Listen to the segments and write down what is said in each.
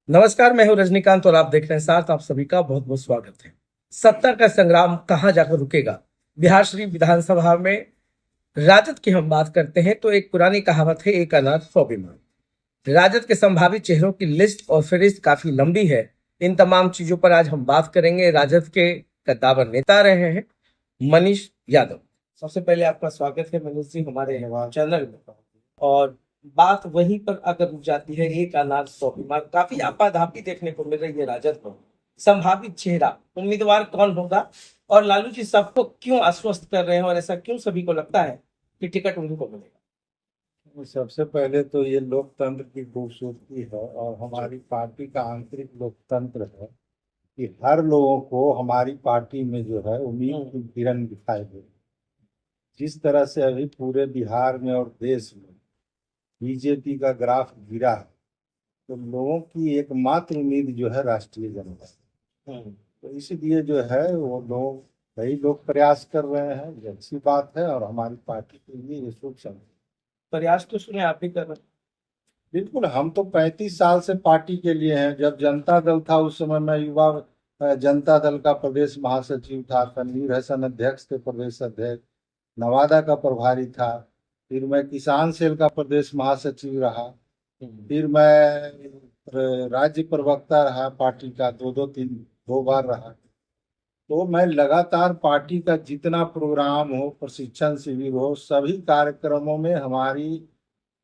नमस्कार, मैं हूं रजनीकांत और आप देख रहे हैं साथ आप सभी का बहुत बहुत स्वागत है। सत्ता का संग्राम कहां जाकर रुकेगा? बिहार शरीफ विधानसभा में राजद की हम बात करते हैं तो एक पुरानी कहावत है, एक अनार सौ बीमार। राजद के संभावित चेहरों की लिस्ट और फहरिस्त काफी लंबी है। इन तमाम चीजों पर आज हम बात करेंगे। राजद के कद्दावर नेता रहे हैं मनीष यादव। सबसे पहले आपका स्वागत है मनीष जी हमारे चैनल में। और बात वहीं पर अगर रुक जाती है, एक अनाज सौ बीमार, काफी आपाधापी देखने को मिल रही है राजद को। संभावित चेहरा उम्मीदवार कौन होगा और लालू जी सबको क्यों आश्वस्त कर रहे हैं और ऐसा क्यों सभी को लगता है कि टिकट उन्हीं को मिलेगा? सबसे पहले तो ये लोकतंत्र की खूबसूरती है और हमारी पार्टी का आंतरिक लोकतंत्र है कि हर लोगों को हमारी पार्टी में जो है उम्मीद की किरण दिखाई दे। जिस तरह से अभी पूरे बिहार में और देश में बीजेपी का ग्राफ गिरा है, तो लोगों की एकमात्र उम्मीद जो है राष्ट्रीय जनता है। तो इसलिए जो है वो लोग कई लोग प्रयास कर रहे हैं, ये अच्छी बात है और हमारी पार्टी के लिए ये शुभ समय। प्रयास तो सुने आप भी कर रहे हैं। बिल्कुल, हम तो 35 साल से पार्टी के लिए हैं। जब जनता दल था उस समय मैं युवा जनता दल का प्रदेश महासचिव था, तनवीर हसन अध्यक्ष थे, प्रदेश अध्यक्ष नवादा का प्रभारी था। फिर मैं किसान सेल का प्रदेश महासचिव रहा। फिर मैं राज्य प्रवक्ता रहा पार्टी का, दो बार रहा। तो मैं लगातार पार्टी का जितना प्रोग्राम हो, प्रशिक्षण शिविर हो, सभी कार्यक्रमों में हमारी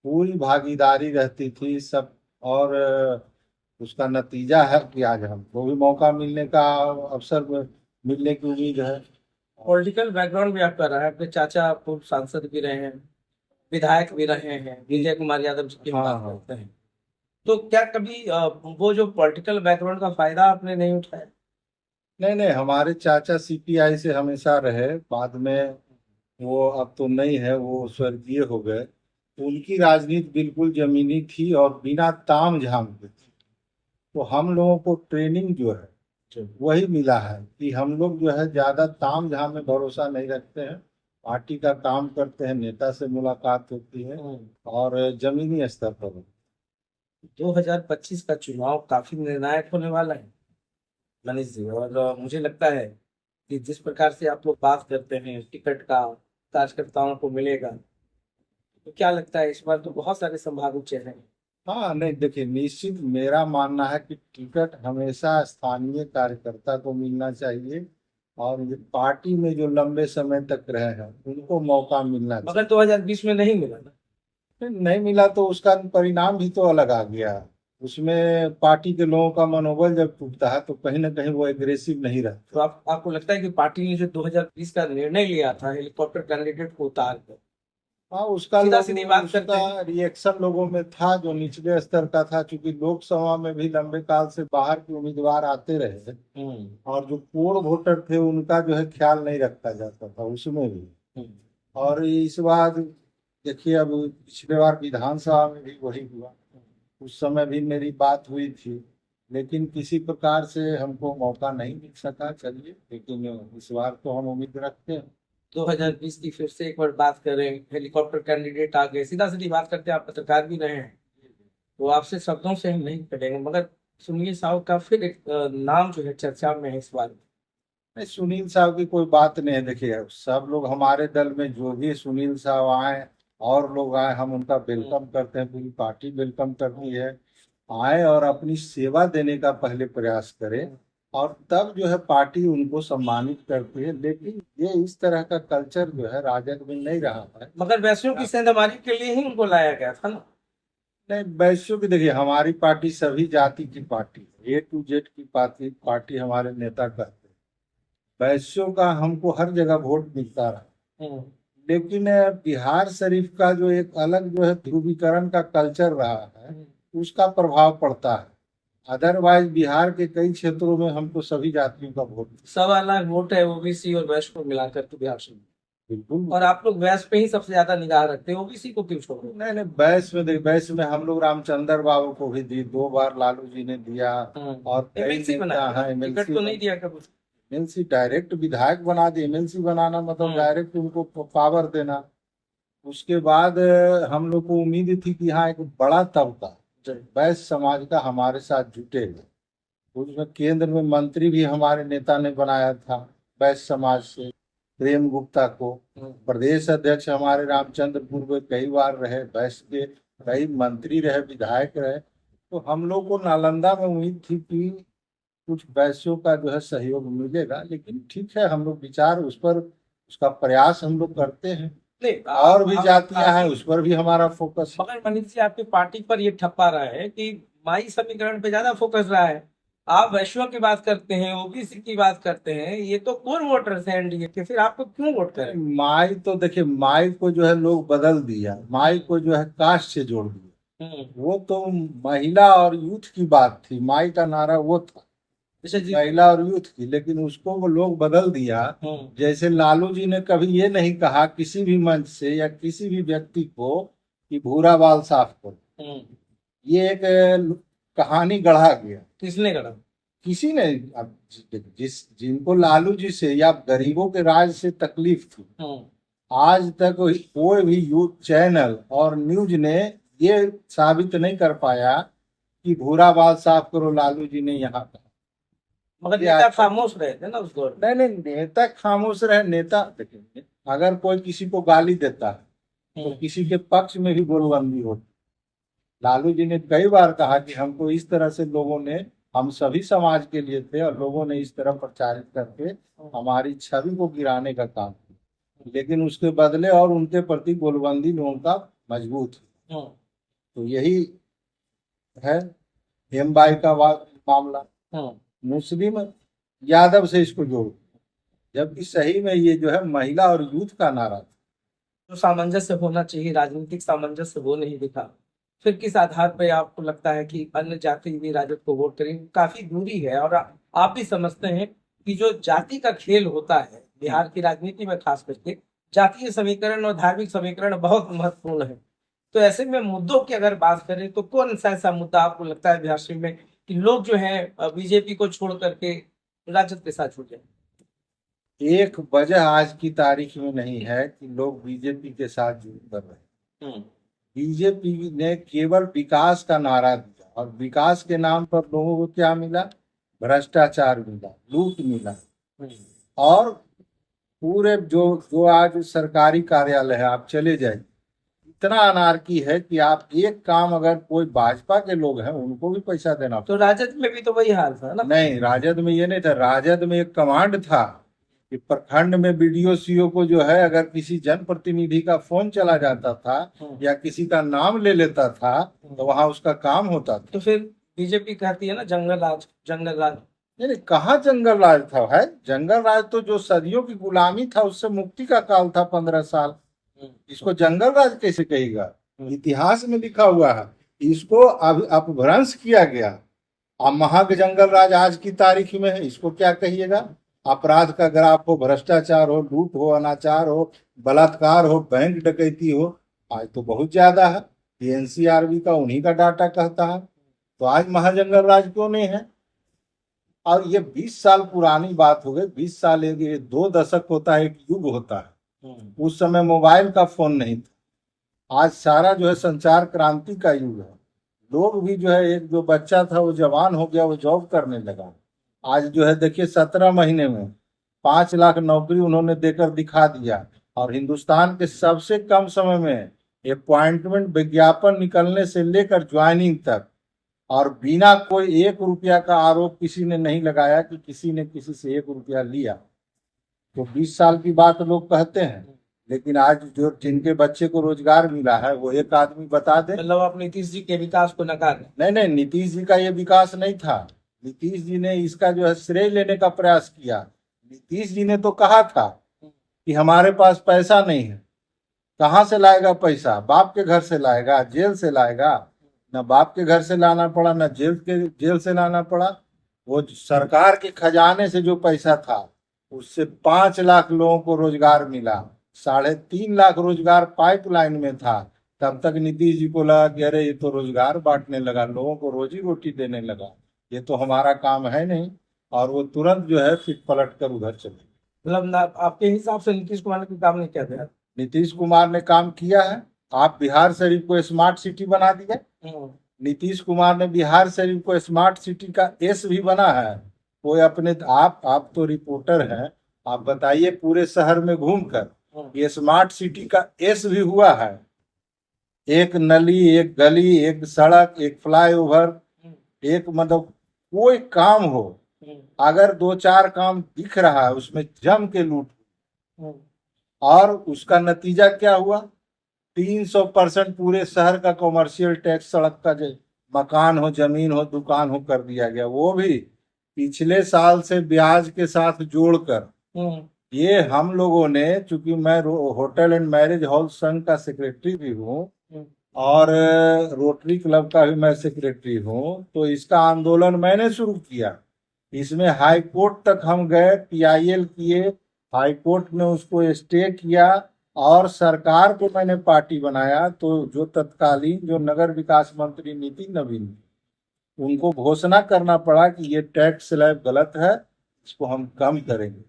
पूरी भागीदारी रहती थी सब। और उसका नतीजा है कि आज हमको भी मौका मिलने का अवसर मिलने की उम्मीद है। पॉलिटिकल बैकग्राउंड भी आपका रहा है, आपके चाचा पूर्व सांसद भी रहे हैं, विधायक भी रहे हैं, विजय कुमार यादव जी की हम बात करते हैं। तो क्या कभी वो जो पॉलिटिकल बैकग्राउंड का फायदा आपने नहीं उठाया? नहीं नहीं, हमारे चाचा सीपीआई से हमेशा रहे। बाद में वो अब तो नहीं है, वो स्वर्गीय हो गए। उनकी राजनीति बिल्कुल जमीनी थी और बिना ताम झाम के थी। तो हम लोगों को ट्रेनिंग जो है वही मिला है कि हम लोग जो है ज्यादा ताम झाम में भरोसा नहीं रखते हैं। पार्टी का काम करते हैं, नेता से मुलाकात होती है और जमीनी स्तर पर होती 2025 का चुनाव काफी निर्णायक होने वाला है मनीष जी। और मुझे लगता है कि जिस प्रकार से आप लोग बात करते हैं टिकट का कार्यकर्ताओं को मिलेगा, तो क्या लगता है इस बार तो बहुत सारे संभावित चेहरे हैं। है। हाँ नहीं, देखिए, निश्चित मेरा मानना है कि टिकट हमेशा स्थानीय कार्यकर्ता को मिलना चाहिए और ये पार्टी में जो लंबे समय तक रहे हैं उनको मौका मिलना चाहिए। मगर 2020 में नहीं मिला ना। नहीं मिला तो उसका परिणाम भी तो अलग आ गया। उसमें पार्टी के लोगों का मनोबल जब टूटता है तो कहीं ना कहीं वो एग्रेसिव नहीं रहता। तो आपको लगता है कि पार्टी ने जो 2020 का निर्णय लिया था हेलीकॉप्टर कैंडिडेट को उतार कर, हाँ, उसका सीधा सीधी बात करते उसका हैं। रिएक्शन लोगों में था जो निचले स्तर का था, क्योंकि लोकसभा में भी लंबे काल से बाहर के उम्मीदवार आते रहे और जो कोर वोटर थे उनका जो है ख्याल नहीं रखा जाता था उसमें भी। और इस बार देखिए, अब पिछले बार विधानसभा में भी वही हुआ। उस समय भी मेरी बात हुई थी, लेकिन किसी प्रकार से हमको मौका नहीं मिल सका। चलिए, लेकिन इस बार तो हम उम्मीद रखते हैं। 2020 की फिर से एक बार बात करें, हेलीकॉप्टर कैंडिडेट आ गए, सीधा सीधी बात करते हैं, आप पत्रकार भी रहे हैं, तो आपसे शब्दों से हम नहीं करेंगे, मगर सुनील साहब का फिर एक नाम जो है चर्चा में है इस बार। नहीं, सुनील साहब की कोई बात नहीं है। देखिए, सब लोग हमारे दल में जो भी सुनील साहब आए और लोग आए, हम उनका वेलकम करते हैं, पूरी पार्टी वेलकम करती है। आए और अपनी सेवा देने का पहले प्रयास करें और तब जो है पार्टी उनको सम्मानित करती है। लेकिन ये इस तरह का कल्चर जो है राजद में नहीं रहा है। मगर वैश्यों की सेंधमारी के लिए ही उनको लाया गया था ना। नहीं, वैश्यों की देखिए, हमारी पार्टी सभी जाति की पार्टी है, A to Z की पार्टी पार्टी हमारे नेता करते हैं। वैश्यों का हमको हर जगह वोट मिलता रहा। लेकिन बिहार शरीफ का जो एक अलग जो है ध्रुवीकरण का कल्चर रहा है, उसका प्रभाव पड़ता है। अदरवाइज बिहार के कई क्षेत्रों में हमको सभी जातियों का वोट मिलता 1.25 लाख वोट है ओबीसी और वैश्य को मिलाकर के बिहार से। है। बिल्कुल। और आप लोग वैश्य पे ही सबसे ज्यादा निगाह रखते हैं, ओबीसी को क्यों छोड़ रहे नहीं नहीं, बैस में हम लोग रामचंद्र बाबू को भी दी, 2 बार लालू जी ने दिया। हैं? और कई एमएलसी नेता बनाया, हैं, टिकट तो नहीं दिया कभी। एमएलसी डायरेक्ट विधायक बना दिए। एमएलसी बनाना मतलब डायरेक्ट उनको पावर देना। उसके बाद हम लोग को उम्मीद थी कि हाँ, एक बड़ा तबका वैश्य समाज का हमारे साथ जुटे हुए। उसमें केंद्र में मंत्री भी हमारे नेता ने बनाया था वैश्य समाज से, प्रेम गुप्ता को। प्रदेश अध्यक्ष हमारे रामचंद्रपुर में कई बार रहे, वैश्य के कई मंत्री रहे, विधायक रहे। तो हम लोग को नालंदा में उम्मीद थी कि कुछ वैश्यों का जो है सहयोग मिलेगा, लेकिन ठीक है, हम लोग विचार उस पर, उसका प्रयास हम लोग करते हैं। नहीं, और भी जातियां हैं, उस पर भी हमारा फोकस है। मगर मनीष जी, आपकी पार्टी पर ये ठप्पा रहा है कि माई समीकरण पे ज्यादा फोकस रहा है। आप वैश्यों की बात करते हैं, ओबीसी की बात करते हैं, ये तो कोर वोटर्स हैं एनडीए के, फिर आपको क्यों वोट करें? माई तो देखिए, माई को जो है लोग बदल दिया, माई को जो है कास्ट से जोड़ दिया। वो तो महिला और यूथ की बात थी, माई का नारा वो था अच्छा जी। महिला और यूथ की, लेकिन उसको वो लोग बदल दिया। जैसे लालू जी ने कभी ये नहीं कहा किसी भी मंच से या किसी भी व्यक्ति को कि भूरा बाल साफ करो। ये एक कहानी गढ़ा गया। किसने करा? किसी ने। अब जिनको लालू जी से या गरीबों के राज से तकलीफ थी, आज तक कोई भी यूथ चैनल और न्यूज ने ये साबित नहीं कर पाया कि भूरा बाल साफ करो लालू जी ने यहाँ कहा। मगर नेता खामोश रहे थे ना उस दौर में। नहीं, नेता खामोश रहे। नेता देखिए, अगर कोई किसी को गाली देता है तो किसी के पक्ष में भी गोलबंदी होती। लालू जी ने कई बार कहा कि हमको इस तरह से लोगों ने, हम सभी समाज के लिए थे और लोगों ने इस तरह प्रचारित करके हमारी छवि को गिराने का काम किया, लेकिन उसके बदले और उनके प्रति गोलबंदी लोगों का मजबूत है। तो यही है हेमबाई का मामला। मुस्लिम यादव से इसको जोड़, जबकि सही में ये जो है महिला और यूथ का नारा था। जो सामंजस्य होना चाहिए, राजनीतिक सामंजस्य, वो नहीं दिखा। फिर किस आधार पर आपको लगता है कि अन्य जाति भी राजद को वोट करेंगे? काफी दूरी है, और आप भी समझते हैं कि जो जाति का खेल होता है बिहार की राजनीति में, खास करके जातीय समीकरण और धार्मिक समीकरण बहुत महत्वपूर्ण है। तो ऐसे में मुद्दों की अगर बात करें तो कौन सा ऐसा मुद्दा आपको लगता है बिहार में कि लोग जो है बीजेपी को छोड़ करके राजद के साथ जुड़ जाए? एक वजह आज की तारीख में नहीं है कि लोग बीजेपी के साथ जुड़ कर रहे हैं। बीजेपी ने केवल विकास का नारा दिया, और विकास के नाम पर लोगों को क्या मिला? भ्रष्टाचार मिला, लूट मिला। और पूरे जो आज सरकारी कार्यालय है, आप चले जाइए, इतना अनारकी है कि आप एक काम, अगर कोई भाजपा के लोग हैं उनको भी पैसा देना। तो राजद में भी तो वही हाल था ना? नहीं, राजद में ये नहीं था। राजद में एक कमांड था कि प्रखंड में बीडीओ सीओ को जो है, अगर किसी जनप्रतिनिधि का फोन चला जाता था या किसी का नाम ले लेता था तो वहां उसका काम होता था। तो फिर बीजेपी कहती है ना जंगल राज, जंगल राज। नहीं, कहाँ जंगल राज था है? जंगल राज तो जो सदियों की गुलामी था उससे मुक्ति का काल था, 15 साल। इसको जंगल राज कैसे कहेगा? इतिहास में लिखा हुआ है, इसको अपभ्रंश किया गया। अब महग जंगल राज आज की तारीख में है, इसको क्या कहिएगा? अपराध का ग्राफ हो, भ्रष्टाचार हो, लूट हो, अनाचार हो, बलात्कार हो, बैंक डकैती हो, आज तो बहुत ज्यादा है। एनसीआरबी का उन्हीं का डाटा कहता है। तो आज महाजंगल राज क्यों नहीं है? और ये 20 साल पुरानी बात हो गई। 20 साल, ये 2 दशक होता है, एक युग होता है। उस समय मोबाइल का फोन नहीं था। आज सारा जो है संचार क्रांति का युग है। लोग भी जो है, एक जो बच्चा था वो जवान हो गया, वो जॉब करने लगा। आज जो है देखिए, 17 महीने में 5 लाख नौकरी उन्होंने देकर दिखा दिया। और हिंदुस्तान के सबसे कम समय में अपॉइंटमेंट विज्ञापन निकलने से लेकर ज्वाइनिंग तक, और बिना कोई 1 रुपया का आरोप किसी ने नहीं लगाया कि किसी ने किसी से 1 रुपया लिया। तो 20 साल की बात लोग कहते हैं, लेकिन आज जो जिनके बच्चे को रोजगार मिला है वो एक आदमी बता दे। मतलब आप नीतीश जी के विकास को नकार? नहीं, नीतीश जी का ये विकास नहीं था। नीतीश जी ने इसका जो है श्रेय लेने का प्रयास किया। नीतीश जी ने तो कहा था कि हमारे पास पैसा नहीं है। कहाँ से लाएगा पैसा? बाप के घर से लाएगा, जेल से लाएगा? न बाप के घर से लाना पड़ा, न जेल से लाना पड़ा। वो सरकार के खजाने से जो पैसा था उससे 5 लाख लोगों को रोजगार मिला। 3.5 लाख रोजगार पाइपलाइन में था। तब तक नीतीश जी को लगा कि अरे ये तो रोजगार बांटने लगा, लोगों को रोजी रोटी देने लगा, ये तो हमारा काम है नहीं। और वो तुरंत जो है फिर पलट कर उधर चले। मतलब आपके हिसाब से नीतीश कुमार ने काम नहीं किया था? नीतीश कुमार ने काम किया है। आप बिहार शरीफ को स्मार्ट सिटी बना दिया। नीतीश कुमार ने बिहार शरीफ को स्मार्ट सिटी का एस भी बना है। कोई अपने आप तो रिपोर्टर हैं, आप बताइए पूरे शहर में घूमकर ये स्मार्ट सिटी का एस भी हुआ है। एक नली, एक गली, एक सड़क, एक फ्लाईओवर, एक मतलब कोई काम हो, अगर 2-4 काम दिख रहा है उसमें जम के लूट, और उसका नतीजा क्या हुआ? 300% पूरे शहर का कॉमर्शियल टैक्स, सड़क का जो मकान हो, जमीन हो, दुकान हो, कर दिया गया। वो भी पिछले साल से ब्याज के साथ जोड़कर। ये हम लोगों ने, चूंकि मैं होटल एंड मैरिज हॉल संघ का सेक्रेटरी भी हूँ और रोटरी क्लब का भी मैं सेक्रेटरी हूँ, तो इसका आंदोलन मैंने शुरू किया। इसमें हाई कोर्ट तक हम गए, PIL किए, हाई कोर्ट ने उसको स्टे किया और सरकार को मैंने पार्टी बनाया। तो जो तत्कालीन जो नगर विकास मंत्री नितिन नवीन, उनको घोषणा करना पड़ा कि ये टैक्स स्लैब गलत है, इसको हम कम करेंगे।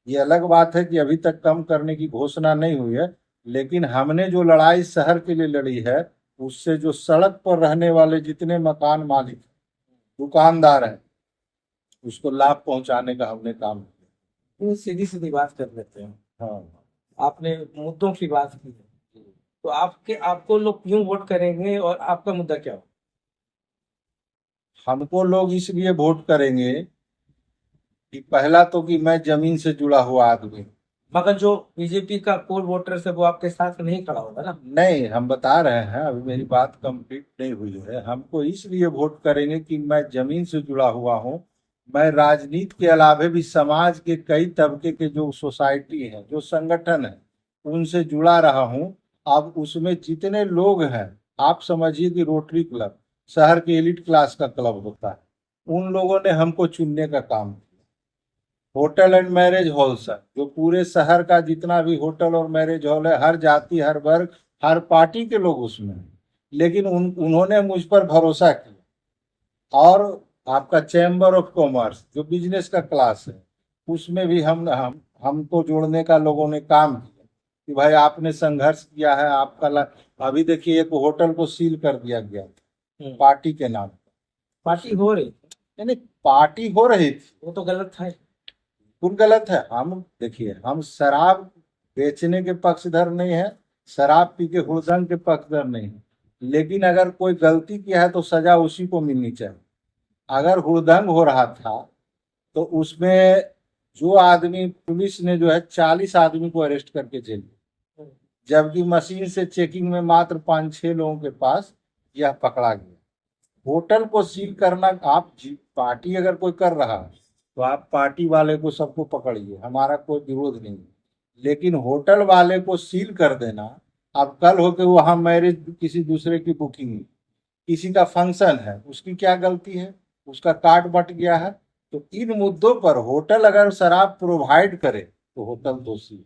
ये अलग बात है कि अभी तक कम करने की घोषणा नहीं हुई है, लेकिन हमने जो लड़ाई शहर के लिए लड़ी है, उससे जो सड़क पर रहने वाले जितने मकान मालिक, दुकानदार हैं, उसको लाभ पहुंचाने का हमने काम किया। सीधी सीधी बात कर लेते हैं। हाँ, आपने मुद्दों की बात की है, तो आपको लोग क्यों वोट करेंगे और आपका मुद्दा क्या हो? हमको लोग इसलिए वोट करेंगे कि पहला तो कि मैं जमीन से जुड़ा हुआ आदमी। मगर जो बीजेपी का कोर वोटर्स है वो आपके साथ नहीं खड़ा होगा ना। नहीं, हम बता रहे हैं, अभी मेरी बात कंप्लीट नहीं हुई है। हमको इसलिए वोट करेंगे कि मैं जमीन से जुड़ा हुआ हूँ। मैं राजनीति के अलावे भी समाज के कई तबके के जो सोसाइटी है, जो संगठन है, उनसे जुड़ा रहा हूँ। अब उसमें जितने लोग हैं, आप समझिए कि रोटरी क्लब शहर के एलिट क्लास का क्लब होता है, उन लोगों ने हमको चुनने का काम किया। Hotel and marriage hall sir, जो पूरे शहर का जितना भी होटल और मैरिज हॉल है, हर जाति, हर वर्ग, हर पार्टी के लोग उसमें हैं, लेकिन उन्होंने मुझ पर भरोसा किया। और आपका चैम्बर ऑफ कॉमर्स जो बिजनेस का क्लास है, उसमें भी हमको जोड़ने का लोगों ने काम किया कि भाई आपने संघर्ष किया है, अभी देखिए एक होटल को सील कर दिया गया था पार्टी के नाम पर। पार्टी हो रही, यानी पार्टी हो रही थी, वो तो गलत है। बिल्कुल गलत है। हम देखिए, हम शराब बेचने के पक्षधर नहीं है, शराब पी के हुड़दंग के पक्षधर नहीं है, लेकिन अगर कोई गलती किया है तो सजा उसी को मिलनी चाहिए। अगर हुड़दंग हो रहा था तो उसमें जो आदमी, पुलिस ने जो है 40 आदमी को अरेस्ट करके जेल में, जबकि मशीन से चेकिंग में मात्र 5-6 लोगों के पास यह पकड़ा गया। होटल को सील करना, पार्टी अगर कोई कर रहा है तो आप पार्टी वाले को सबको पकड़िए, हमारा कोई विरोध नहीं है, लेकिन होटल वाले को सील कर देना, अब कल हो के वहां मैरिज किसी दूसरे की बुकिंग, किसी का फंक्शन है, उसकी क्या गलती है? उसका कार्ड बट गया है। तो इन मुद्दों पर होटल अगर शराब प्रोवाइड करे तो होटल दोषी है,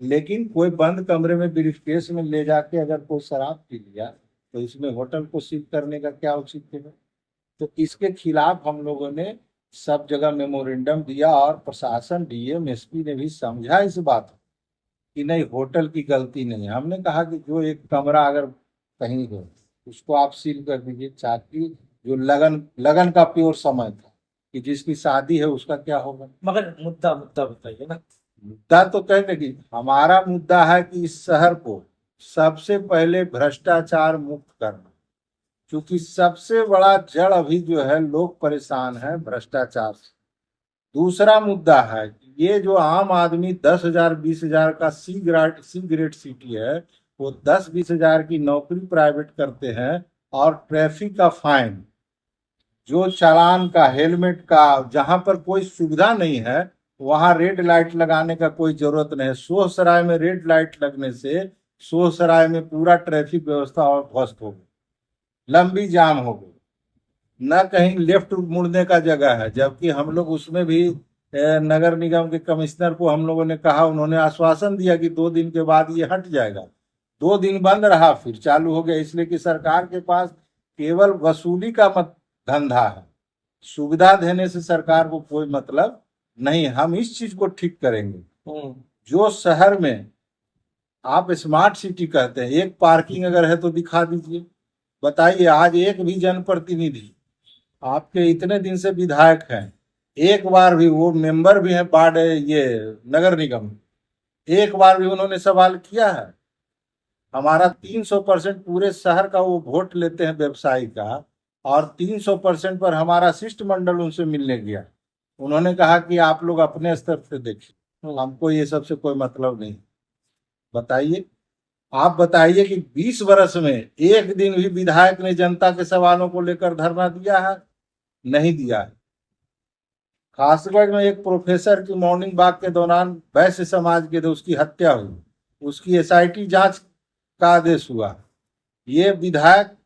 लेकिन कोई बंद कमरे में ब्रीफकेस में ले जाके अगर कोई शराब पी लिया तो इसमें होटल को सील करने का क्या औचित्य है? तो इसके खिलाफ हम लोगों ने सब जगह मेमोरेंडम दिया और प्रशासन, DM, SP ने भी समझा इस बात को कि नहीं, होटल की गलती नहीं है। हमने कहा कि जो एक कमरा अगर कहीं हो उसको आप सील कर दीजिए, ताकि जो लगन लगन का प्योर समय था कि जिसकी शादी है उसका क्या होगा। मगर मुद्दा मुद्दा बताइए ना। मुद्दा तो कहने की, हमारा मुद्दा है कि इस शहर को सबसे पहले भ्रष्टाचार मुक्त करना, क्योंकि सबसे बड़ा जड़ अभी जो है, लोग परेशान है भ्रष्टाचार से। दूसरा मुद्दा है कि ये जो आम आदमी 10,000 20,000 का सी ग्रेड सिटी है, वो 10-20 हजार की नौकरी प्राइवेट करते हैं, और ट्रैफिक का फाइन, जो चालान का, हेलमेट का, जहां पर कोई सुविधा नहीं है वहां रेड लाइट लगाने का कोई जरूरत नहीं है। सोहसराय में रेड लाइट लगने से सोहसराय में पूरा ट्रैफिक व्यवस्था और ध्वस्त हो गई, लंबी जाम हो गई, न कहीं लेफ्ट मुड़ने का जगह है। जबकि हम लोग उसमें भी नगर निगम के कमिश्नर को हम लोगों ने कहा, उन्होंने आश्वासन दिया कि 2 दिन के बाद ये हट जाएगा। 2 दिन बंद रहा, फिर चालू हो गया, इसलिए कि सरकार के पास केवल वसूली का धंधा है, सुविधा देने से सरकार को कोई मतलब नहीं। हम इस चीज को ठीक करेंगे। जो शहर में आप स्मार्ट सिटी कहते हैं, एक पार्किंग अगर है तो दिखा दीजिए, बताइए, आज एक भी जनप्रतिनिधि, आपके इतने दिन से विधायक हैं, एक बार भी, वो मेंबर भी हैं वार्ड, ये नगर निगम, एक बार भी उन्होंने सवाल किया है? हमारा 300% पूरे शहर का वो वोट लेते हैं व्यवसायी का, और 300% पर हमारा शिष्टमंडल उनसे मिलने गया। उन्होंने कहा कि आप लोग अपने स्तर से देखिए, हमको ये सबसे कोई मतलब नहीं। बताइए, आप बताइए कि 20 वर्ष में एक दिन भी विधायक ने जनता के सवालों को लेकर धरना दिया है? नहीं दिया है। खासगंज में एक प्रोफेसर की मॉर्निंग वॉक के दौरान वैश्य समाज के, उसकी हत्या हुई, उसकी एसआईटी जांच का आदेश हुआ। ये विधायक,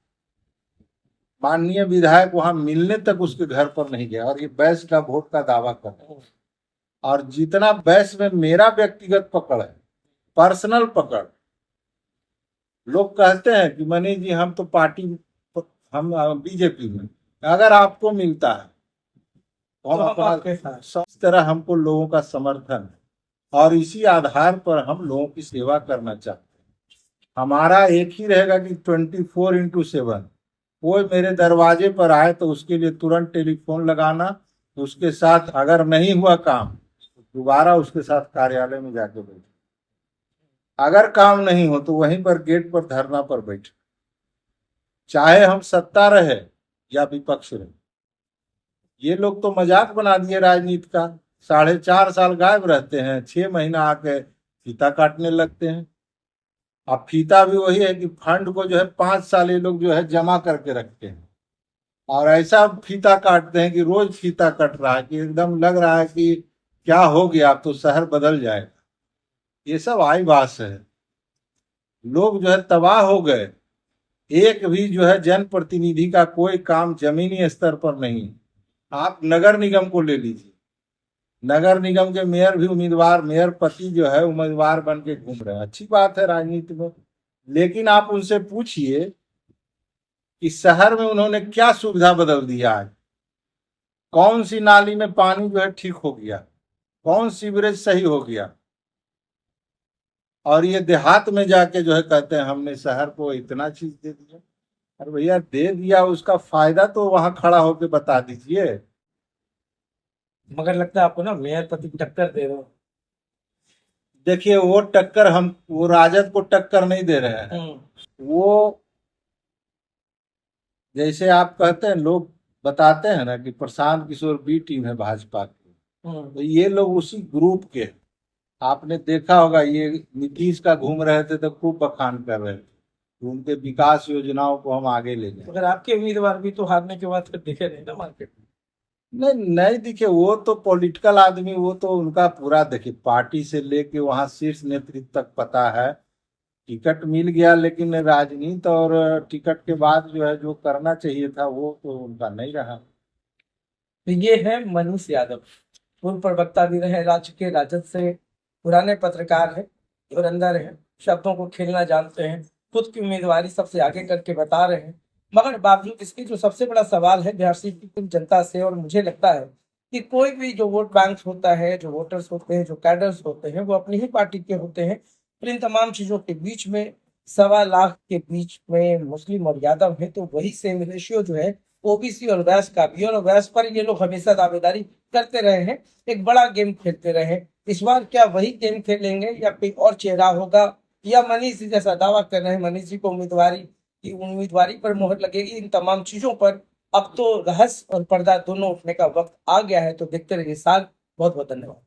माननीय विधायक वहां मिलने तक उसके घर पर नहीं गया, और ये वैश्य का वोट का दावा कर रहे हैं। और जितना वैश्य में मेरा व्यक्तिगत पकड़ है, पर्सनल पकड़, लोग कहते हैं कि मनीष जी हम तो पार्टी, हम बीजेपी में, अगर आपको मिलता है तो हम तो आपके अपना, साथ इस तरह हमको लोगों का समर्थन है, और इसी आधार पर हम लोगों की सेवा करना चाहते हैं। हमारा एक ही रहेगा कि 24/7 कोई मेरे दरवाजे पर आए तो उसके लिए तुरंत टेलीफोन लगाना, उसके साथ अगर नहीं हुआ काम तो दोबारा उसके साथ कार्यालय में जाके बैठे, अगर काम नहीं हो तो वहीं पर गेट पर धरना पर बैठे, चाहे हम सत्ता रहे या विपक्ष रहे। ये लोग तो मजाक बना दिए राजनीति का। 4.5 साल गायब रहते हैं, 6 महीना आके फीता काटने लगते हैं। अब फीता भी वही है कि फंड को जो है 5 साल ये लोग जो है जमा करके रखते हैं, और ऐसा फीता काटते हैं कि रोज फीता कट रहा है, कि एकदम लग रहा है कि क्या हो गया, अब तो शहर बदल जाएगा। ये सब आईबास है। लोग जो है तबाह हो गए। एक भी जो है जनप्रतिनिधि का कोई काम जमीनी स्तर पर नहीं। आप नगर निगम को ले लीजिए, नगर निगम के मेयर भी उम्मीदवार, मेयर पति जो है उम्मीदवार बन के घूम रहे हैं। अच्छी बात है राजनीति में, लेकिन आप उनसे पूछिए कि शहर में उन्होंने क्या सुविधा बदल दिया है। कौन सी नाली में पानी जो है ठीक हो गया, कौन सीवरेज सही हो गया, और ये देहात में जाके जो है कहते हैं हमने शहर को इतना चीज दे दिया। अरे भैया, दे दिया, उसका फायदा तो वहां खड़ा होके बता दीजिए। मगर लगता है आपको ना मेयर पति टक्कर दे रहे हो। देखिए, वो टक्कर, हम वो राजद को टक्कर नहीं दे रहे हैं। वो, जैसे आप कहते हैं, लोग बताते हैं ना कि प्रशांत किशोर बी टीम है भाजपा की, तो ये लोग उसी ग्रुप के हैं। आपने देखा होगा, ये नीतीश का घूम रहे थे तो खूब बखान कर रहे थे, उनके विकास योजनाओं को हम आगे ले जाए। मगर आपके उम्मीदवार भी तो हारने के बाद फिर दिखे नहीं ना मार्केट में। नहीं, नहीं दिखे, वो तो पॉलिटिकल आदमी, वो तो उनका पूरा, देखिए, पार्टी से लेके वहां शीर्ष नेतृत्व तक पता है। टिकट मिल गया, लेकिन राजनीति और टिकट के बाद जो है जो करना चाहिए था वो तो उनका नहीं रहा। तो ये है मनीष यादव, पूर्व प्रवक्ता भी रहे राज्य के, राजद से पुराने पत्रकार हैं, धुरंधर हैं, शब्दों को खेलना जानते हैं, खुद की उम्मीदवारी सबसे आगे करके बता रहे हैं। मगर बावजूद इसके जो सबसे बड़ा सवाल है बिहार की कुल जनता से, और मुझे लगता है कि कोई भी जो वोट बैंक होता है, जो वोटर्स होते हैं, जो कैडर्स होते हैं, वो अपनी ही पार्टी के होते हैं। और इन तमाम चीजों के बीच में 1.25 लाख के बीच में मुस्लिम और यादव है, तो वही सेम रेशियो जो है ओबीसी और वैश्य का भी, और वैश्य पर ये लोग हमेशा दावेदारी करते रहे हैं, एक बड़ा गेम खेलते रहे हैं। इस बार क्या वही गेम खेलेंगे या कोई और चेहरा होगा, या मनीष जी जैसा दावा कर रहे हैं, मनीष जी को उम्मीदवारी पर मोहर लगेगी? इन तमाम चीजों पर अब तो रहस्य और पर्दा दोनों उठने का वक्त आ गया है। तो देखते रहिए साल। बहुत बहुत धन्यवाद।